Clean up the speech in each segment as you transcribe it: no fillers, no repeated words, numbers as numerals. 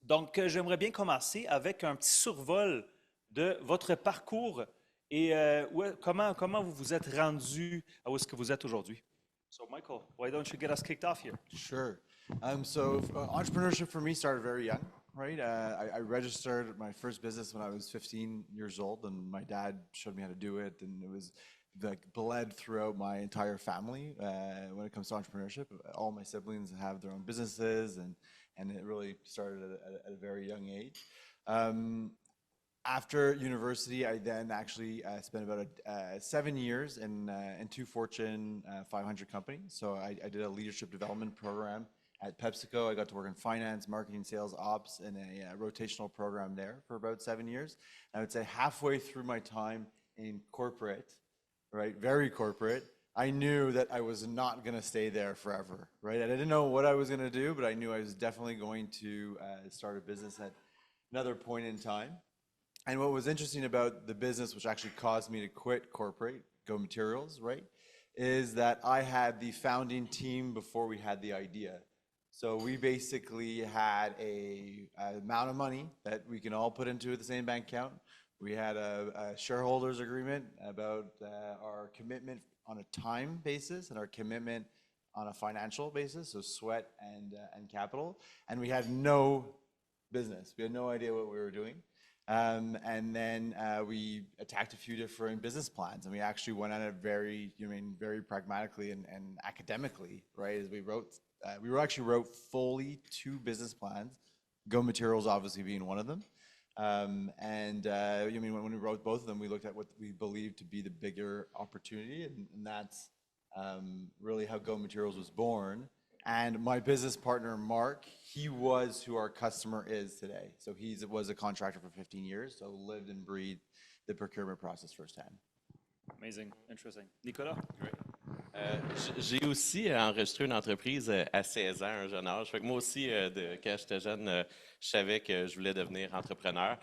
Donc, j'aimerais bien commencer avec un petit survol de votre parcours et comment vous vous êtes rendu à où est-ce que vous êtes aujourd'hui. So, Michael, why don't you get us kicked off here? Sure. Entrepreneurship for me started very young, right? I registered my first business when I was 15 years old, and my dad showed me how to do it, and it was like bled throughout my entire family when it comes to entrepreneurship. All my siblings have their own businesses, and it really started at a very young age. Um, After university, I then actually spent about 7 years in two Fortune 500 companies. So I did a leadership development program at PepsiCo. I got to work in finance, marketing, sales, ops, and a rotational program there for about 7 years. I would say halfway through my time in corporate, right, very corporate, I knew that I was not going to stay there forever, right? I didn't know what I was going to do, but I knew I was definitely going to start a business at another point in time. And what was interesting about the business, which actually caused me to quit corporate, Go Materials, right, is that I had the founding team before we had the idea. So we basically had a amount of money that we can all put into the same bank account. We had a shareholders agreement about our commitment on a time basis and our commitment on a financial basis, so sweat and capital. And we had no business. We had no idea what we were doing. And then we attacked a few different business plans, and we actually went at it very pragmatically and academically, right? As we actually wrote fully two business plans, Go Materials obviously being one of them. When we wrote both of them, we looked at what we believed to be the bigger opportunity, and that's really how Go Materials was born. And my business partner, Mark, he was who our customer is today. So he was a contractor for 15 years, so lived and breathed the procurement process firsthand. Amazing, interesting. Nicolas? Great. J'ai aussi enregistré une entreprise à 16 ans, à un jeune âge. Fait que moi aussi, quand j'étais jeune, je savais que je voulais devenir entrepreneur.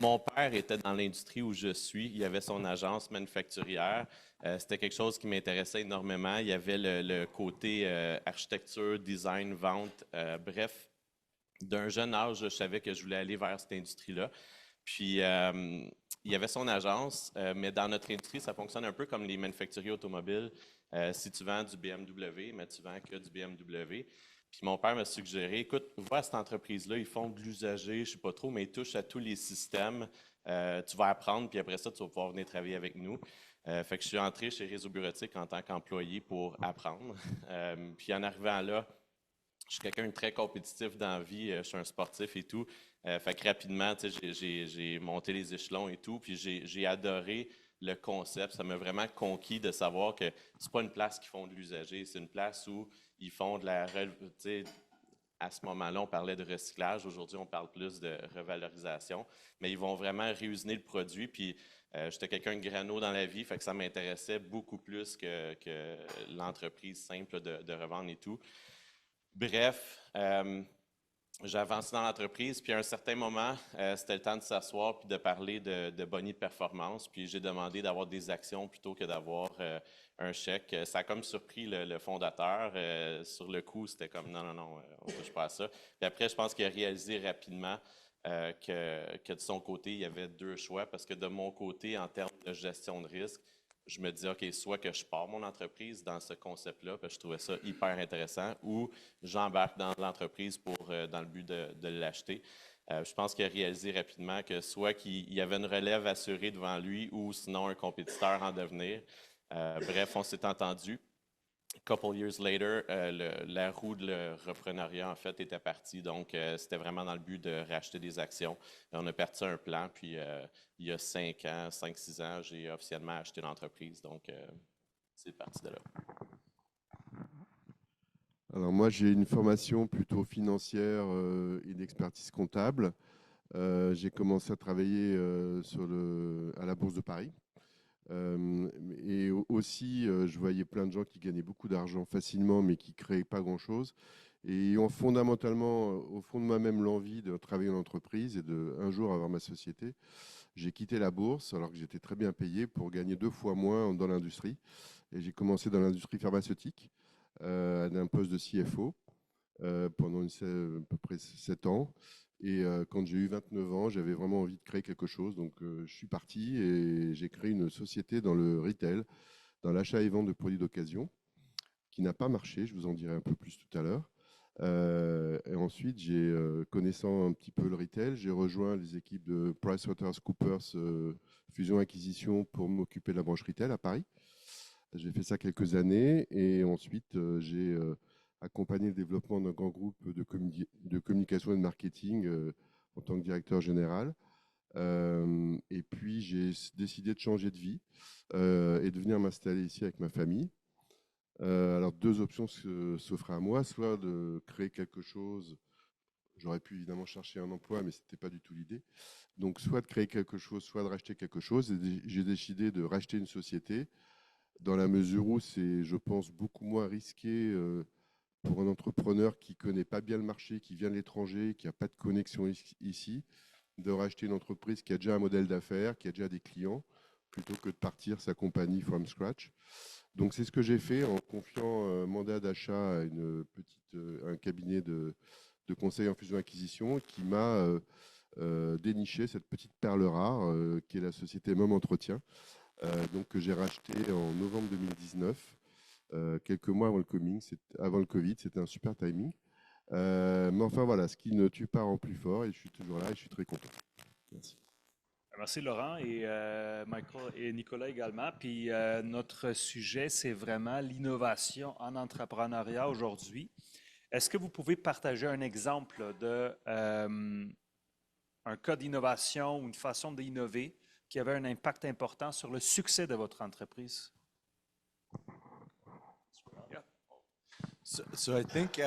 Mon père était dans l'industrie où je suis. Il avait son agence manufacturière. C'était quelque chose qui m'intéressait énormément. Il y avait le côté architecture, design, vente. Bref, d'un jeune âge, je savais que je voulais aller vers cette industrie-là. Puis, il y avait son agence, mais dans notre industrie, ça fonctionne un peu comme les manufacturiers automobiles. Si tu vends du BMW, mais tu vends que du BMW. Puis mon père m'a suggéré, écoute, vois cette entreprise-là, ils font de l'usager, je ne sais pas trop, mais ils touchent à tous les systèmes. Tu vas apprendre, puis après ça, tu vas pouvoir venir travailler avec nous. Fait que je suis entré chez Réseau Bureautique en tant qu'employé pour apprendre. Puis en arrivant là, je suis quelqu'un de très compétitif dans la vie, je suis un sportif et tout. Fait que rapidement, j'ai monté les échelons et tout, puis j'ai adoré le concept. Ça m'a vraiment conquis de savoir que c'est pas une place qui font de l'usager, c'est une place où ils font de la... À ce moment-là, on parlait de recyclage. Aujourd'hui, on parle plus de revalorisation. Mais ils vont vraiment réusiner le produit. Puis, j'étais quelqu'un de grano dans la vie, fait que ça m'intéressait beaucoup plus que l'entreprise simple de revendre et tout. Bref, j'ai avancé dans l'entreprise, puis à un certain moment, c'était le temps de s'asseoir puis de parler de boni de performance. Puis j'ai demandé d'avoir des actions plutôt que d'avoir un chèque. Ça a comme surpris le fondateur. Sur le coup, c'était comme non, on ne touche pas à ça. Puis après, je pense qu'il a réalisé rapidement que de son côté, il y avait deux choix. Parce que de mon côté, en termes de gestion de risque, je me disais, OK, soit que je pars mon entreprise dans ce concept-là, parce que je trouvais ça hyper intéressant, ou j'embarque dans l'entreprise dans le but de l'acheter. Je pense qu'il a réalisé rapidement que soit qu'il y avait une relève assurée devant lui, ou sinon un compétiteur en devenir. Bref, on s'est entendu. A couple years later, la roue de l'entrepreneuriat, en fait, était partie. Donc, c'était vraiment dans le but de racheter des actions. Et on a parti un plan, puis il y a 5-6 ans, j'ai officiellement acheté l'entreprise. Donc, c'est parti de là. Alors moi, j'ai une formation plutôt financière et d'expertise comptable. J'ai commencé à travailler à la Bourse de Paris. Et aussi, je voyais plein de gens qui gagnaient beaucoup d'argent facilement, mais qui ne créaient pas grand-chose. Et ayant fondamentalement, au fond de moi-même, l'envie de travailler en entreprise et de un jour avoir ma société, j'ai quitté la bourse alors que j'étais très bien payé pour gagner 2 fois moins dans l'industrie. Et j'ai commencé dans l'industrie pharmaceutique, d'un poste de CFO. pendant à peu près 7 ans. Et quand j'ai eu 29 ans, j'avais vraiment envie de créer quelque chose. Donc, je suis parti et j'ai créé une société dans le retail, dans l'achat et vente de produits d'occasion, qui n'a pas marché. Je vous en dirai un peu plus tout à l'heure. Et ensuite, connaissant un petit peu le retail, j'ai rejoint les équipes de PricewaterhouseCoopers Fusion-Acquisition pour m'occuper de la branche retail à Paris. J'ai fait ça quelques années et ensuite j'ai accompagné le développement d'un grand groupe de communication et de marketing en tant que directeur général. Et puis j'ai décidé de changer de vie et de venir m'installer ici avec ma famille. Alors deux options s'offraient à moi, soit de créer quelque chose. J'aurais pu évidemment chercher un emploi, mais ce n'était pas du tout l'idée. Donc soit de créer quelque chose, soit de racheter quelque chose. Et j'ai décidé de racheter une société dans la mesure où c'est, je pense, beaucoup moins risqué pour un entrepreneur qui ne connaît pas bien le marché, qui vient de l'étranger, qui n'a pas de connexion ici, de racheter une entreprise qui a déjà un modèle d'affaires, qui a déjà des clients, plutôt que de partir sa compagnie from scratch. Donc c'est ce que j'ai fait en confiant un mandat d'achat à un cabinet de conseil en fusion-acquisition qui m'a déniché cette petite perle rare qui est la société Mom Entretien, donc que j'ai racheté en novembre 2019, quelques mois avant le Covid, c'était un super timing. Mais enfin voilà, ce qui ne tue pas rend plus fort et je suis toujours là et je suis très content. Merci. Merci Laurent et Michael et Nicolas également. Puis notre sujet, c'est vraiment l'innovation en entrepreneuriat aujourd'hui. Est-ce que vous pouvez partager un exemple de un cas d'innovation ou une façon d'innover qui avait un impact important sur le succès de votre entreprise? Yeah. So I think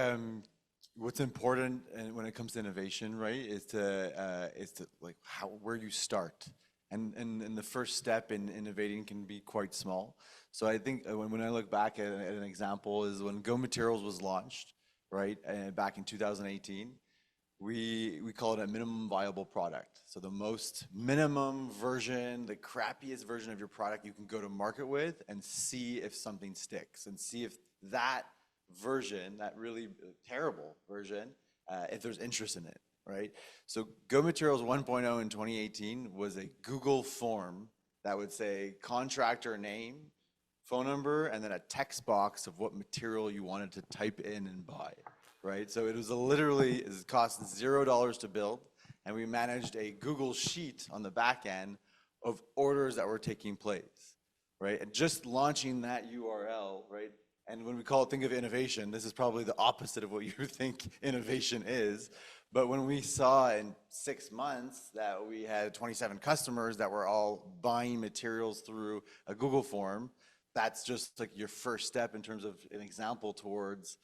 what's important when it comes to innovation, right, is to like where you start, and the first step in innovating can be quite small. So I think when I look back at an example is when Go Materials was launched, right, back in 2018. We call it a minimum viable product. So the most minimum version, the crappiest version of your product you can go to market with and see if something sticks and see if that version, that really terrible version, if there's interest in it, right? So Go Materials 1.0 in 2018 was a Google form that would say contractor name, phone number, and then a text box of what material you wanted to type in and buy. Right, so it cost $0 to build, and we managed a Google sheet on the back end of orders that were taking place, right? And just launching that URL, right? And when we think of innovation, this is probably the opposite of what you think innovation is. But when we saw in 6 months that we had 27 customers that were all buying materials through a Google form, that's just like your first step in terms of an example towards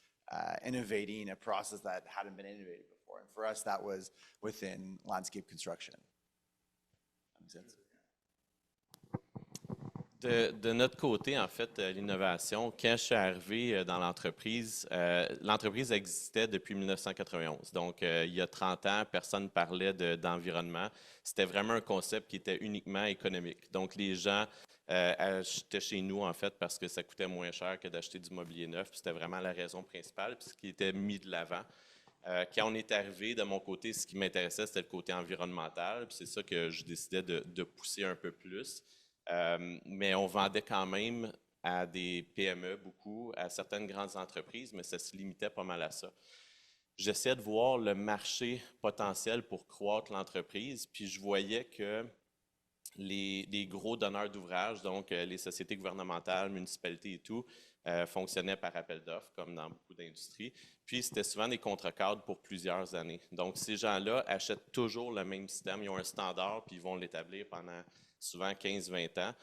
innovating a process that hadn't been innovated before. And for us, that was within landscape construction. That makes sense? De notre côté, en fait, l'innovation, quand je suis arrivé dans l'entreprise, l'entreprise existait depuis 1991. Donc, il y a 30 ans, personne ne parlait d'environnement. C'était vraiment un concept qui était uniquement économique. Donc, les gens achetaient chez nous, en fait, parce que ça coûtait moins cher que d'acheter du mobilier neuf. C'était vraiment la raison principale, puis ce qui était mis de l'avant. Quand on est arrivé, de mon côté, ce qui m'intéressait, c'était le côté environnemental. Puis c'est ça que je décidais de pousser un peu plus. Mais on vendait quand même à des PME beaucoup, à certaines grandes entreprises, mais ça se limitait pas mal à ça. J'essayais de voir le marché potentiel pour croître l'entreprise, puis je voyais que les gros donneurs d'ouvrages, donc les sociétés gouvernementales, municipalités et tout, fonctionnaient par appel d'offres, comme dans beaucoup d'industries. Puis, c'était souvent des contre-cadres pour plusieurs années. Donc, ces gens-là achètent toujours le même système. Ils ont un standard, puis ils vont l'établir pendant souvent 15-20 ans.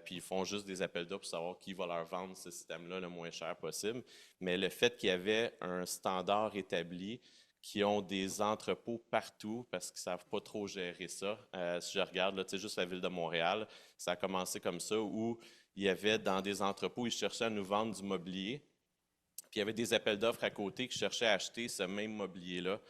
Puis, ils font juste des appels d'offres pour savoir qui va leur vendre ce système-là le moins cher possible. Mais le fait qu'il y avait un standard établi, qui ont des entrepôts partout parce qu'ils ne savent pas trop gérer ça. Si je regarde, là, juste la ville de Montréal, ça a commencé comme ça, où il y avait dans des entrepôts, ils cherchaient à nous vendre du mobilier. Puis il y avait des appels d'offres à côté qui cherchaient à acheter ce même mobilier-là.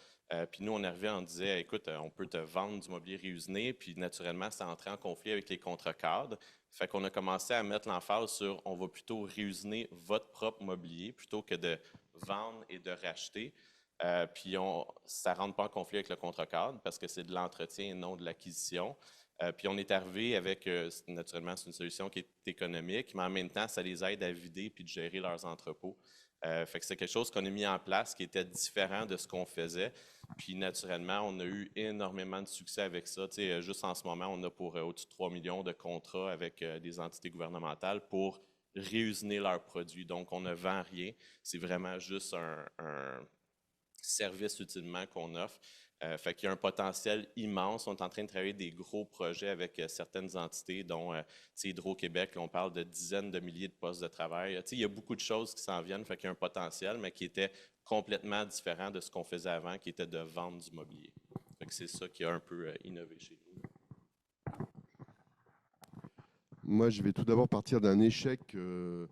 Puis nous, on arrivait, on disait, écoute, on peut te vendre du mobilier réusiné. Puis naturellement, ça entrait en conflit avec les contre-cadres. Fait qu'on a commencé à mettre l'emphase sur on va plutôt réusiner votre propre mobilier plutôt que de vendre et de racheter. Puis ça ne rentre pas en conflit avec le contrat-cadre parce que c'est de l'entretien et non de l'acquisition. Puis on est arrivé avec, naturellement, c'est une solution qui est économique, mais en même temps, ça les aide à vider puis de gérer leurs entrepôts. Fait que c'est quelque chose qu'on a mis en place qui était différent de ce qu'on faisait. Puis naturellement, on a eu énormément de succès avec ça. Tu sais, juste en ce moment, on a pour au-dessus de 3 millions de contrats avec des entités gouvernementales pour réusiner leurs produits. Donc, on ne vend rien. C'est vraiment juste un service utilement qu'on offre. Fait qu'il y a un potentiel immense. On est en train de travailler des gros projets avec certaines entités, dont Hydro-Québec. On parle de dizaines de milliers de postes de travail. Il y a beaucoup de choses qui s'en viennent, fait qu'il y a un potentiel, mais qui était complètement différent de ce qu'on faisait avant, qui était de vendre du mobilier. Fait que c'est ça qui a un peu innové chez nous. Moi, je vais tout d'abord partir d'un échec que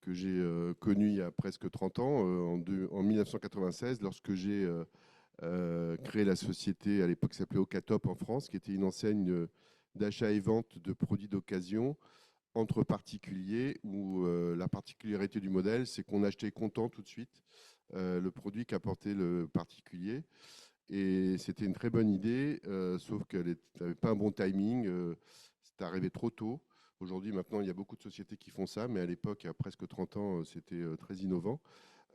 j'ai connu il y a presque 30 ans, en 1996, lorsque j'ai créé la société, à l'époque qui s'appelait Ocatop en France, qui était une enseigne d'achat et vente de produits d'occasion entre particuliers, où la particularité du modèle, c'est qu'on achetait content tout de suite le produit qu'apportait le particulier. Et c'était une très bonne idée, sauf qu'elle n'avait pas un bon timing, c'était arrivé trop tôt. Aujourd'hui, maintenant, il y a beaucoup de sociétés qui font ça, mais à l'époque, il y a presque 30 ans, c'était très innovant.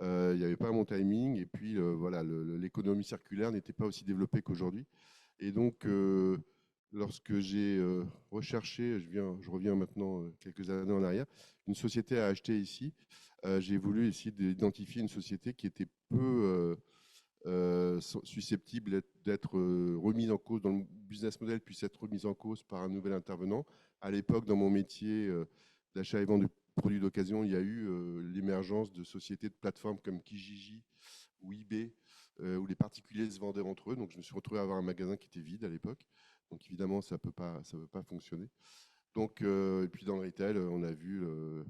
Il n'y avait pas un bon timing, et puis voilà, l'économie circulaire n'était pas aussi développée qu'aujourd'hui. Et donc, lorsque j'ai recherché, je reviens maintenant quelques années en arrière, une société à acheter ici, j'ai voulu essayer d'identifier une société qui était peu susceptible d'être remise en cause, dont le business model puisse être remis en cause par un nouvel intervenant. À l'époque, dans mon métier d'achat et vente de produits d'occasion, il y a eu l'émergence de sociétés de plateformes comme Kijiji ou eBay, où les particuliers se vendaient entre eux. Donc, je me suis retrouvé à avoir un magasin qui était vide à l'époque. Donc, évidemment, ça peut pas fonctionner. Donc, et puis dans le retail, on a vu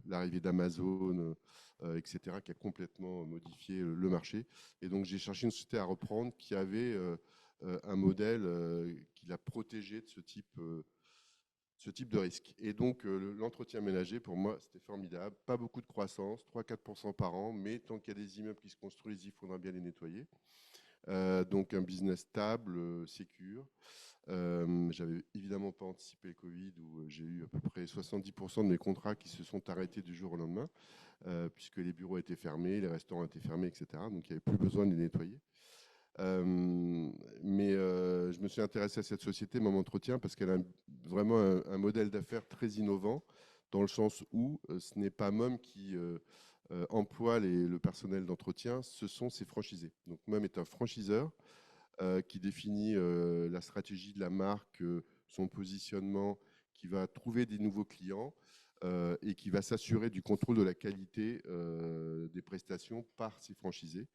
l'arrivée d'Amazon, etc., qui a complètement modifié le marché. Et donc, j'ai cherché une société à reprendre qui avait un modèle qui l'a protégé de ce type de risque. Et donc, l'entretien ménager, pour moi, c'était formidable. Pas beaucoup de croissance, 3-4% par an, mais tant qu'il y a des immeubles qui se construisent, il faudra bien les nettoyer. Donc, un business stable, sécure. J'avais évidemment pas anticipé le Covid, où j'ai eu à peu près 70% de mes contrats qui se sont arrêtés du jour au lendemain, puisque les bureaux étaient fermés, les restaurants étaient fermés, etc. Donc, il n'y avait plus besoin de les nettoyer. Mais je me suis intéressé à cette société, mon entretien, parce qu'elle a vraiment un modèle d'affaires très innovant, dans le sens où ce n'est pas MOM qui emploie le personnel d'entretien, ce sont ses franchisés. Donc MOM est un franchiseur qui définit la stratégie de la marque, son positionnement, qui va trouver des nouveaux clients et qui va s'assurer du contrôle de la qualité des prestations par ses franchisés.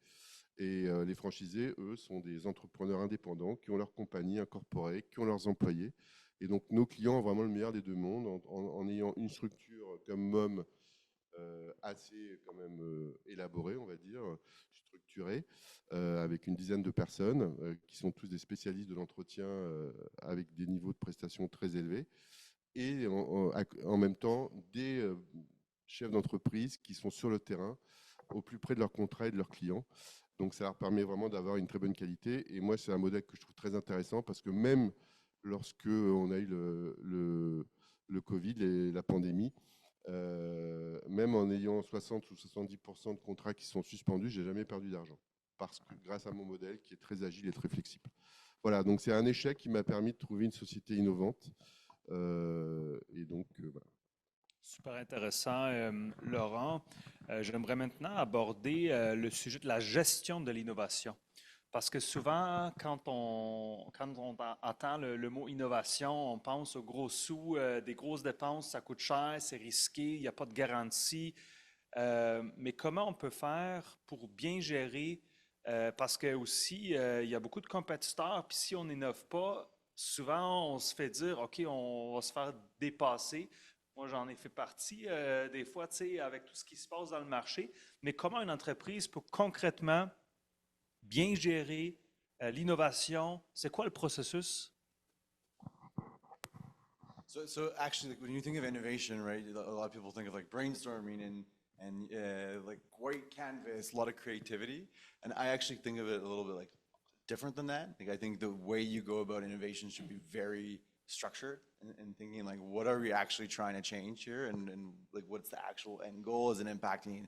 Et les franchisés, eux, sont des entrepreneurs indépendants qui ont leur compagnie incorporée, qui ont leurs employés. Et donc, nos clients ont vraiment le meilleur des deux mondes en ayant une structure comme MOM assez quand même élaborée, on va dire, structurée, avec une dizaine de personnes qui sont tous des spécialistes de l'entretien avec des niveaux de prestations très élevés. Et en même temps, des chefs d'entreprise qui sont sur le terrain, au plus près de leurs contrats et de leurs clients. Donc, ça leur permet vraiment d'avoir une très bonne qualité. Et moi, c'est un modèle que je trouve très intéressant parce que même lorsque on a eu le Covid et la pandémie, même en ayant 60 ou 70% de contrats qui sont suspendus, j'ai jamais perdu d'argent parce que grâce à mon modèle qui est très agile et très flexible. Voilà, donc c'est un échec qui m'a permis de trouver une société innovante. Et donc, voilà. Super intéressant, Laurent. J'aimerais maintenant aborder le sujet de la gestion de l'innovation. Parce que souvent, quand on entend le mot innovation, on pense aux gros sous, des grosses dépenses, ça coûte cher, c'est risqué, il n'y a pas de garantie. Mais comment on peut faire pour bien gérer? Parce que aussi, il y a beaucoup de compétiteurs, puis si on n'innove pas, souvent on se fait dire, OK, on va se faire dépasser. Moi, j'en ai fait partie des fois, tu sais, avec tout ce qui se passe dans le marché. Mais comment une entreprise peut concrètement bien gérer l'innovation? C'est quoi le processus? So actually, like, when you think of innovation, right, a lot of people think of like brainstorming and like white canvas, a lot of creativity. And I actually think of it a little bit like different than that. Like, I think the way you go about innovation should be very structured and thinking like, what are we actually trying to change here? And like, what's the actual end goal? Is it impacting,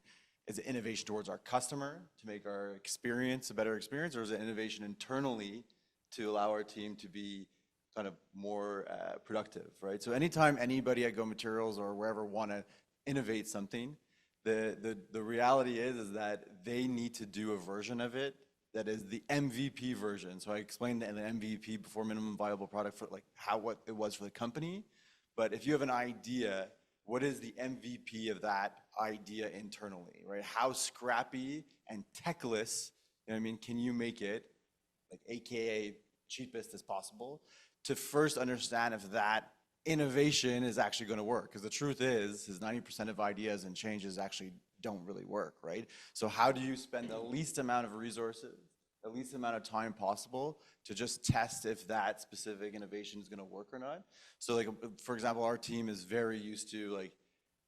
is it innovation towards our customer to make our experience a better experience? Or is it innovation internally to allow our team to be kind of more productive, right? So anytime anybody at Go Materials or wherever want to innovate something, the reality is that they need to do a version of it that is the MVP version. So I explained the MVP, before minimum viable product, for like what it was for the company. But if you have an idea, what is the MVP of that idea internally, right? How scrappy and techless, you know what I mean, can you make it, like AKA cheapest as possible, to first understand if that innovation is actually going to work? Because the truth is 90% of ideas and changes actually don't really work, right? So how do you spend the least amount of resources, the least amount of time possible to just test if that specific innovation is going to work or not? So like, for example, our team is very used to, like,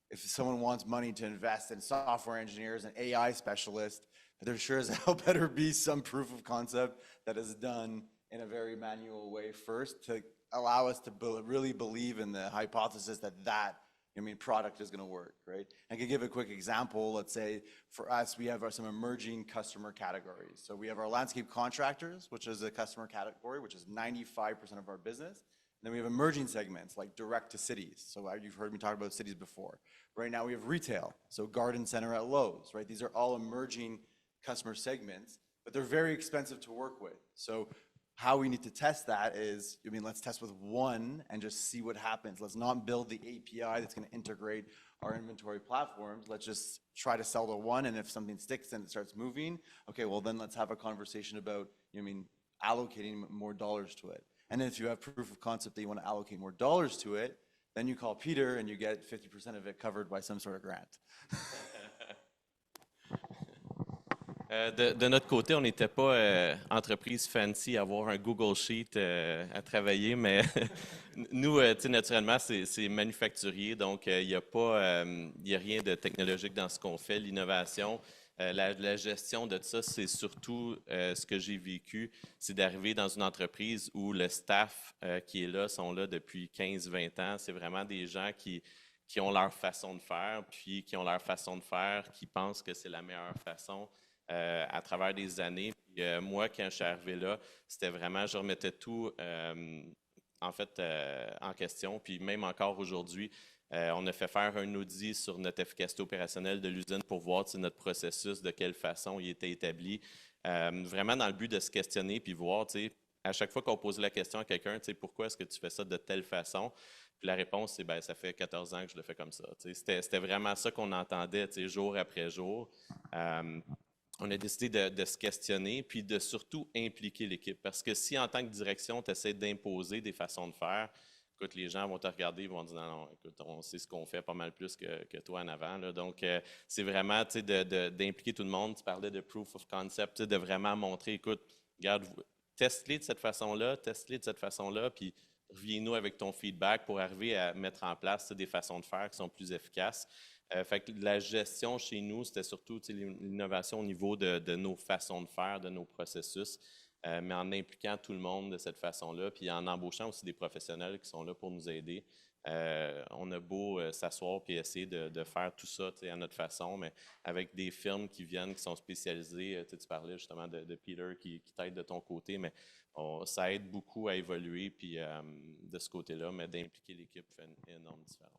if someone wants money to invest in software engineers and AI specialists, there sure as hell better be some proof of concept that is done in a very manual way first to allow us to really believe in the hypothesis that product is going to work, right? I can give a quick example. Let's say for us, we have some emerging customer categories. So we have our landscape contractors, which is a customer category, which is 95% of our business. And then we have emerging segments like direct to cities. So you've heard me talk about cities before. Right now we have retail, so garden center at Lowe's, right? These are all emerging customer segments, but they're very expensive to work with. So how we need to test that is, let's test with one and just see what happens. Let's not build the API that's going to integrate our inventory platforms. Let's just try to sell to one, and if something sticks and it starts moving, okay, well then let's have a conversation about, allocating more dollars to it. And then if you have proof of concept that you want to allocate more dollars to it, then you call Peter and you get 50% of it covered by some sort of grant. De notre côté, on n'était pas entreprise fancy à avoir un Google Sheet à travailler, mais nous, naturellement, c'est manufacturier, donc il n'y a rien de technologique dans ce qu'on fait. L'innovation, la gestion de ça, c'est surtout ce que j'ai vécu, c'est d'arriver dans une entreprise où le staff qui est là sont là depuis 15-20 ans. C'est vraiment des gens qui ont leur façon de faire, puis qui pensent que c'est la meilleure façon. À travers des années. Puis, moi, quand je suis arrivé là, c'était vraiment, je remettais tout en question. Puis même encore aujourd'hui, on a fait faire un audit sur notre efficacité opérationnelle de l'usine pour voir notre processus, de quelle façon il était établi. Vraiment dans le but de se questionner puis voir, à chaque fois qu'on posait la question à quelqu'un, pourquoi est-ce que tu fais ça de telle façon? Puis la réponse, c'est ça fait 14 ans que je le fais comme ça. C'était vraiment ça qu'on entendait jour après jour. On a décidé de se questionner puis de surtout impliquer l'équipe. Parce que si en tant que direction, tu essaies d'imposer des façons de faire, écoute, les gens vont te regarder, ils vont dire non, écoute, on sait ce qu'on fait pas mal plus que toi en avant. Là. Donc, c'est vraiment d'impliquer tout le monde. Tu parlais de proof of concept, de vraiment montrer, écoute, regarde, teste-les de cette façon-là, puis reviens-nous avec ton feedback pour arriver à mettre en place des façons de faire qui sont plus efficaces. Fait que la gestion chez nous, c'était surtout l'innovation au niveau de nos façons de faire, de nos processus, mais en impliquant tout le monde de cette façon-là, puis en embauchant aussi des professionnels qui sont là pour nous aider. On a beau s'asseoir et essayer de faire tout ça à notre façon, mais avec des firmes qui viennent, qui sont spécialisées. Tu parlais justement de Peter qui t'aide de ton côté, mais ça aide beaucoup à évoluer puis, de ce côté-là, mais d'impliquer l'équipe fait une énorme différence.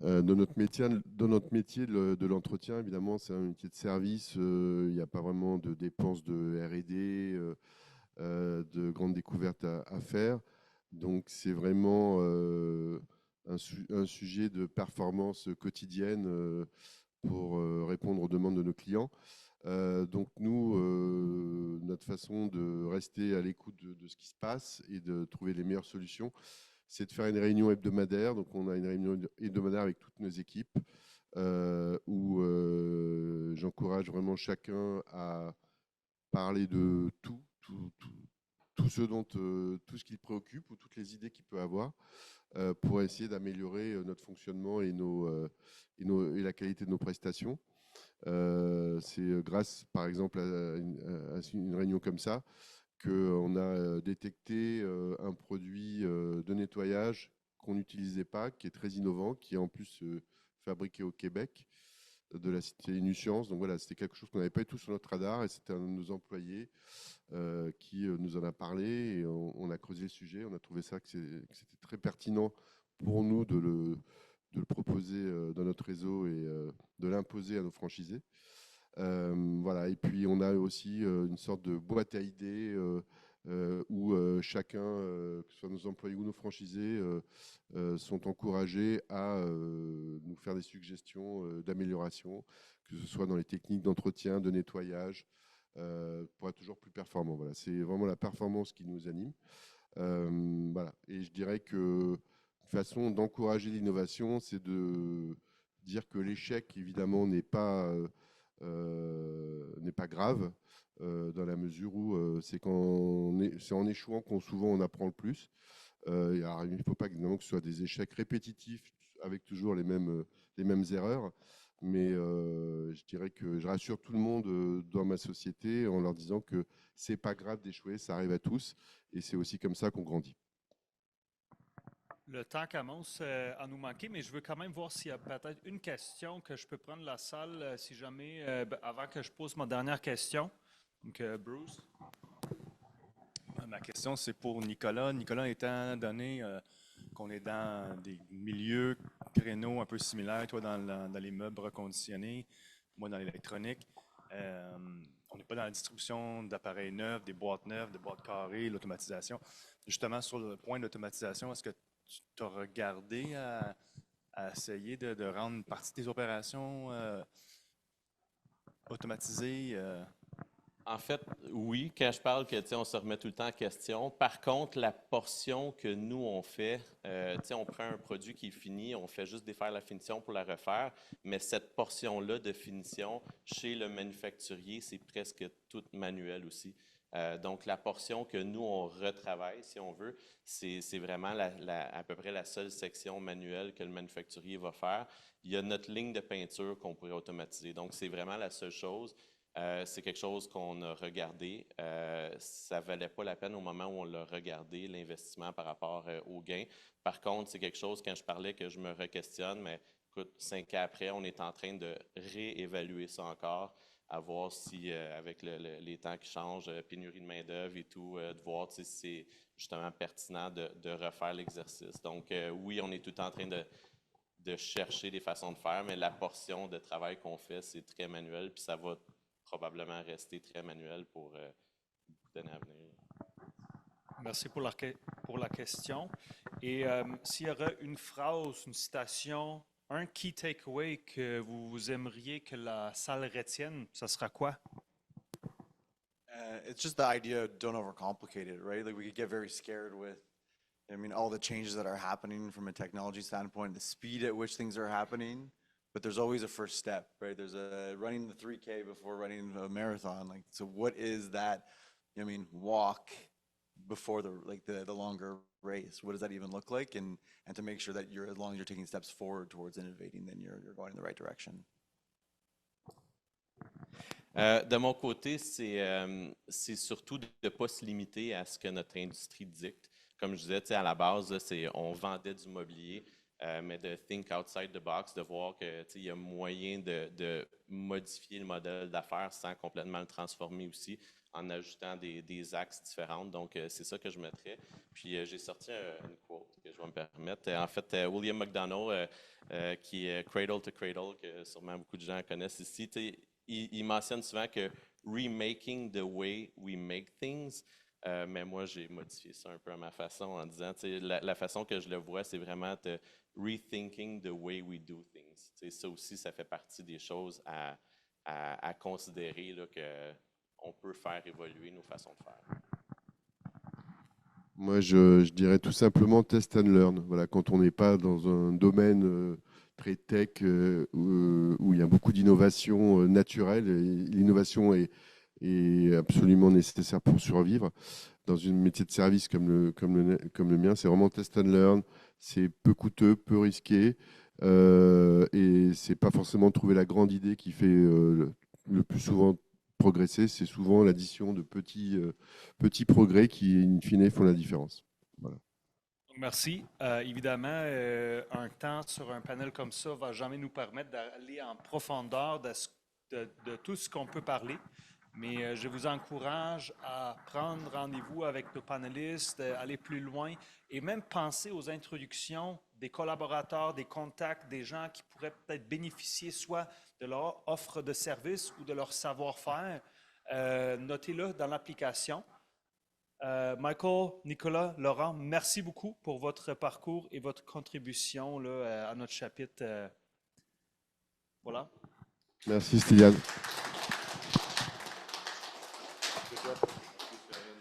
Dans notre métier de l'entretien, évidemment, c'est un métier de service. Il n'y a pas vraiment de dépenses de R&D, de grandes découvertes à faire. Donc, c'est vraiment un sujet de performance quotidienne pour répondre aux demandes de nos clients. Donc, nous, notre façon de rester à l'écoute de ce qui se passe et de trouver les meilleures solutions, c'est de faire une réunion hebdomadaire. Donc, on a une réunion hebdomadaire avec toutes nos équipes où j'encourage vraiment chacun à parler de tout tout ce qui le préoccupe ou toutes les idées qu'il peut avoir pour essayer d'améliorer notre fonctionnement et la qualité de nos prestations. C'est grâce, par exemple, à une réunion comme ça, qu'on a détecté un produit de nettoyage qu'on n'utilisait pas, qui est très innovant, qui est en plus fabriqué au Québec, c'était une science. Donc voilà, c'était quelque chose qu'on n'avait pas du tout sur notre radar, et c'était un de nos employés qui nous en a parlé, et on a creusé le sujet. On a trouvé ça que c'était très pertinent pour nous de le proposer dans notre réseau et de l'imposer à nos franchisés. Voilà. Et puis on a aussi une sorte de boîte à idées où chacun, que ce soit nos employés ou nos franchisés, sont encouragés à nous faire des suggestions d'amélioration, que ce soit dans les techniques d'entretien, de nettoyage, pour être toujours plus performant. Voilà. C'est vraiment la performance qui nous anime. Voilà. Et je dirais que une façon d'encourager l'innovation, c'est de dire que l'échec, évidemment, n'est pas grave, dans la mesure où c'est en échouant qu'on souvent on apprend le plus. Alors, il ne faut pas évidemment que ce soit des échecs répétitifs avec toujours les mêmes erreurs, mais je dirais que je rassure tout le monde dans ma société en leur disant que c'est pas grave d'échouer, ça arrive à tous, et c'est aussi comme ça qu'on grandit. Le temps commence à nous manquer, mais je veux quand même voir s'il y a peut-être une question que je peux prendre la salle, si jamais, avant que je pose ma dernière question. Donc, Bruce. Ma question, c'est pour Nicolas. Nicolas, étant donné qu'on est dans des milieux créneaux un peu similaires, toi dans les meubles reconditionnés, moi dans l'électronique, on n'est pas dans la distribution d'appareils neufs, des boîtes carrées, l'automatisation. Justement, sur le point de l'automatisation, est-ce que tu as regardé à essayer de rendre une partie des opérations automatisées? En fait, oui, quand je parle que on se remet tout le temps en question. Par contre, la portion que nous, on fait, on prend un produit qui est fini, on fait juste défaire la finition pour la refaire, mais cette portion-là de finition, chez le manufacturier, c'est presque toute manuelle aussi. Donc, la portion que nous, on retravaille, si on veut, c'est vraiment à peu près la seule section manuelle que le manufacturier va faire. Il y a notre ligne de peinture qu'on pourrait automatiser. Donc, c'est vraiment la seule chose. C'est quelque chose qu'on a regardé. Ça ne valait pas la peine au moment où on l'a regardé, l'investissement par rapport au gain. Par contre, c'est quelque chose, quand je parlais, que je me re-questionne, mais écoute, 5 ans après, on est en train de réévaluer ça encore, à voir si, avec les temps qui changent, pénurie de main-d'œuvre et tout, de voir si c'est justement pertinent de refaire l'exercice. Donc, oui, on est tout le temps en train de chercher des façons de faire, mais la portion de travail qu'on fait, c'est très manuel, puis ça va probablement rester très manuel pour beaucoup d'années à venir. Merci pour la question. Et s'il y aurait une phrase, une citation, un key takeaway que vous aimeriez que la salle retienne, ça sera quoi? It's just the idea of don't overcomplicate it, right? Like we could get very scared with, I mean, all the changes that are happening from a technology standpoint, the speed at which things are happening. But there's always a first step, right? There's running the 3K before running a marathon. Like, so what is that? I mean, walk before the longer race. What does that even look like? And to make sure that as long as you're taking steps forward towards innovating, then you're going in the right direction. De mon côté, c'est surtout de ne pas se limiter à ce que notre industrie dicte. Comme je disais, à la base, on vendait du mobilier. Mais de think outside the box, de voir qu'il y a moyen de modifier le modèle d'affaires sans complètement le transformer aussi, en ajoutant des axes différents. Donc, c'est ça que je mettrais. Puis, j'ai sorti une quote que je vais me permettre. En fait, William McDonough, qui est Cradle to Cradle, que sûrement beaucoup de gens connaissent ici, il mentionne souvent que « remaking the way we make things », mais moi, j'ai modifié ça un peu à ma façon en disant, la façon que je le vois, c'est vraiment de rethinking the way we do things. Ça aussi, ça fait partie des choses à considérer qu'on peut faire évoluer nos façons de faire. Moi, je dirais tout simplement test and learn. Voilà, quand on n'est pas dans un domaine très tech où il y a beaucoup d'innovation naturelle, l'innovation est est absolument nécessaire pour survivre. Dans un métier de service comme le mien, c'est vraiment test and learn, c'est peu coûteux, peu risqué, et c'est pas forcément trouver la grande idée qui fait le plus souvent progresser, c'est souvent l'addition de petits progrès qui, in fine, font la différence. Voilà. Merci. Évidemment, un temps sur un panel comme ça ne va jamais nous permettre d'aller en profondeur de tout ce qu'on peut parler. Mais je vous encourage à prendre rendez-vous avec nos panélistes, aller plus loin et même penser aux introductions des collaborateurs, des contacts, des gens qui pourraient peut-être bénéficier soit de leur offre de service ou de leur savoir-faire. Notez-le dans l'application. Michael, Nicolas, Laurent, merci beaucoup pour votre parcours et votre contribution là, à notre chapitre. Voilà. Merci Styliane.